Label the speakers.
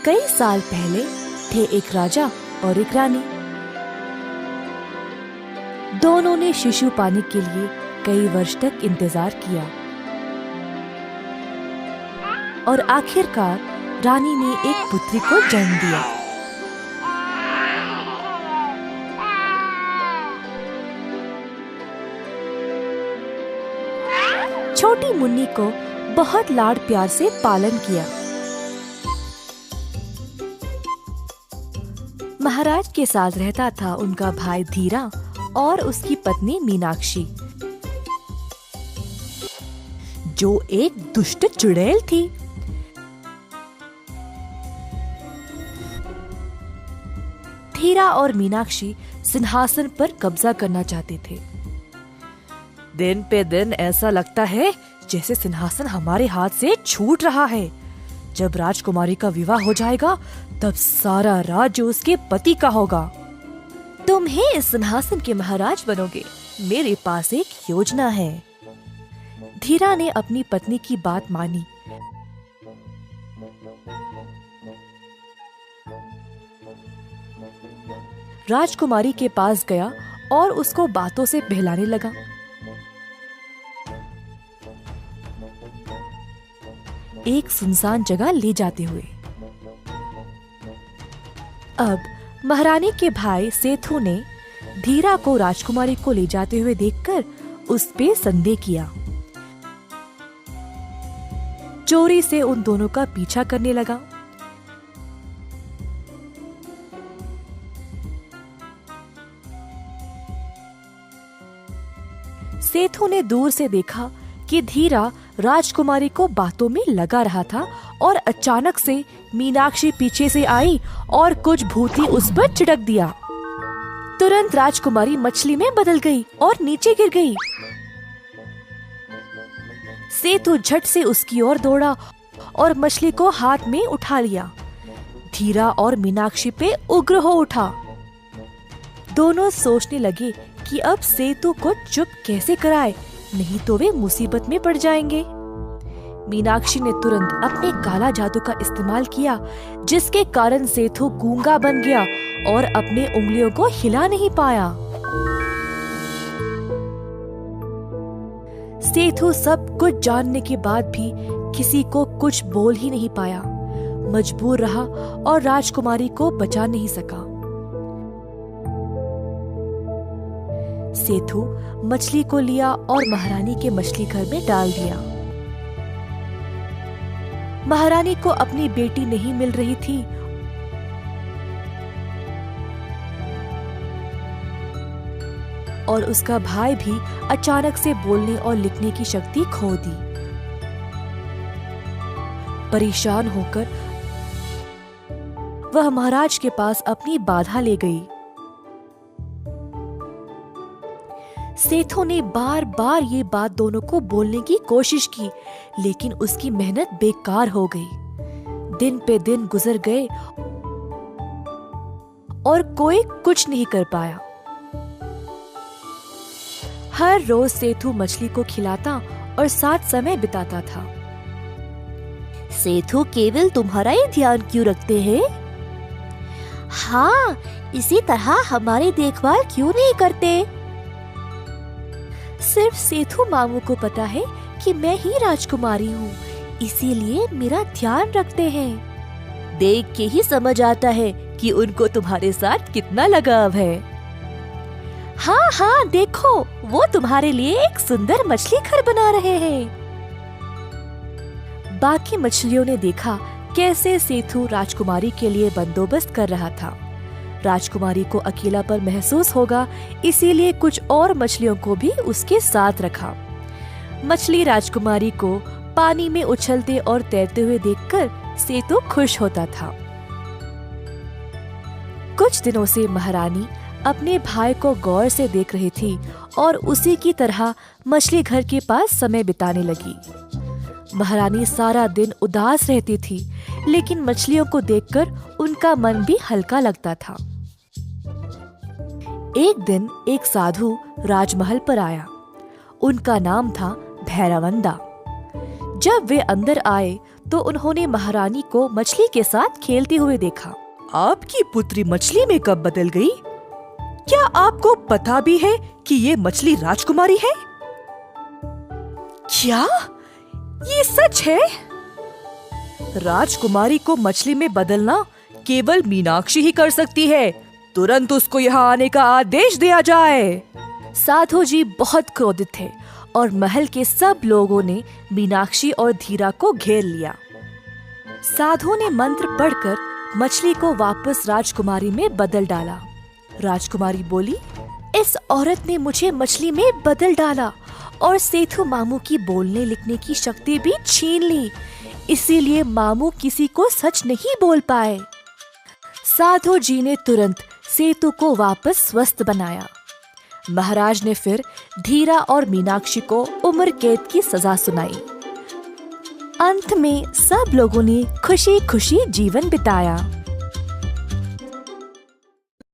Speaker 1: कई साल पहले थे एक राजा और एक रानी। दोनों ने शिशु पाने के लिए कई वर्ष तक इंतजार किया और आखिरकार रानी ने एक पुत्री को जन्म दिया। छोटी मुन्नी को बहुत लाड प्यार से पालन किया। महाराज के साथ रहता था उनका भाई धीरा और उसकी पत्नी मीनाक्षी, जो एक दुष्ट चुड़ैल थी। धीरा और मीनाक्षी सिंहासन पर कब्जा करना चाहते थे। दिन पे दिन ऐसा लगता है जैसे सिंहासन हमारे हाथ से छूट रहा है। जब राजकुमारी का विवाह हो जाएगा तब सारा राज्य उसके पति का होगा। तुम ही इस सिंहासन के महाराज बनोगे। मेरे पास एक योजना है। धीरा ने अपनी पत्नी की बात मानी। राजकुमारी के पास गया और उसको बातों से बहलाने लगा। एक सुनसान जगह ले जाते हुए। अब महारानी के भाई सेठू ने धीरा को राजकुमारी को ले जाते हुए देखकर उस पे संदेह किया। चोरी से उन दोनों का पीछा करने लगा। सेठू ने दूर से देखा कि धीरा राजकुमारी को बातों में लगा रहा था और अचानक से मीनाक्षी पीछे से आई और कुछ भूती उस पर छिड़क दिया। तुरंत राजकुमारी मछली में बदल गई और नीचे गिर गई। सेठू झट से उसकी ओर दौड़ा और मछली को हाथ में उठा लिया। धीरा और मीनाक्षी पे उग्र हो उठा। दोनों सोचने लगे कि अब सेठू को चुप कैसे कराए, नहीं तो वे मुसीबत में पड़ जाएंगे। मीनाक्षी ने तुरंत अपने काला जादू का इस्तेमाल किया, जिसके कारण सेठू गूंगा बन गया और अपने उंगलियों को हिला नहीं पाया। सेठू सब कुछ जानने के बाद भी किसी को कुछ बोल ही नहीं पाया। मजबूर रहा और राजकुमारी को बचा नहीं सका। सेठू मछली को लिया और महारानी के मछली घर में डाल दिया। महारानी को अपनी बेटी नहीं मिल रही थी और उसका भाई भी अचानक से बोलने और लिखने की शक्ति खो दी। परेशान होकर वह महाराज के पास अपनी बाधा ले गई। सेठू ने बार बार ये बात दोनों को बोलने की कोशिश की, लेकिन उसकी मेहनत बेकार हो गई। दिन पे दिन गुजर गए और कोई कुछ नहीं कर पाया। हर रोज सेठू मछली को खिलाता और साथ समय बिताता था।
Speaker 2: सेठू केवल तुम्हारा ही ध्यान क्यों रखते हैं? हाँ, इसी तरह हमारी देखभाल क्यों नहीं करते?
Speaker 1: सिर्फ सेठू मामू को पता है कि मैं ही राजकुमारी हूँ, इसीलिए मेरा ध्यान रखते हैं।
Speaker 2: देख के ही समझ आता है कि उनको तुम्हारे साथ कितना लगाव है।
Speaker 1: हाँ हाँ, देखो वो तुम्हारे लिए एक सुंदर मछली घर बना रहे हैं। बाकी मछलियों ने देखा कैसे सेठू राजकुमारी के लिए बंदोबस्त कर रहा था। राजकुमारी को अकेलापन महसूस होगा, इसीलिए कुछ और मछलियों को भी उसके साथ रखा। मछली राजकुमारी को पानी में उछलते और तैरते हुए देखकर सेठू खुश होता था। कुछ दिनों से महारानी अपने भाई को गौर से देख रही थी और उसी की तरह मछली घर के पास समय बिताने लगी। महारानी सारा दिन उदास रहती थी, लेकिन मछलियों को देखकर उनका मन भी हल्का लगता था। एक दिन एक साधु राजमहल पर आया। उनका नाम था भैरवंदा। जब वे अंदर आए तो उन्होंने महारानी को मछली के साथ खेलते हुए देखा। आपकी पुत्री मछली में कब बदल गई? क्या आपको पता भी है कि ये मछली राजकुमारी है? क्या ये सच है? राजकुमारी को मछली में बदलना केवल मीनाक्षी ही कर सकती है। तुरंत उसको यहाँ आने का आदेश दिया जाए। साधु जी बहुत क्रोधित थे और महल के सब लोगों ने मीनाक्षी और धीरा को घेर लिया। साधु ने मंत्र पढ़कर मछली को वापस राजकुमारी में बदल डाला। राजकुमारी बोली, इस औरत ने मुझे मछली में बदल डाला और सेठू मामू की बोलने लिखने की शक्ति भी छीन ली, इसीलिए मामू किसी को सच नहीं बोल पाए। साधु जी ने तुरंत सेतु को वापस स्वस्थ बनाया। महाराज ने फिर धीरा और मीनाक्षी को उम्र कैद की सजा सुनाई। अंत में सब लोगों ने खुशी खुशी जीवन बिताया।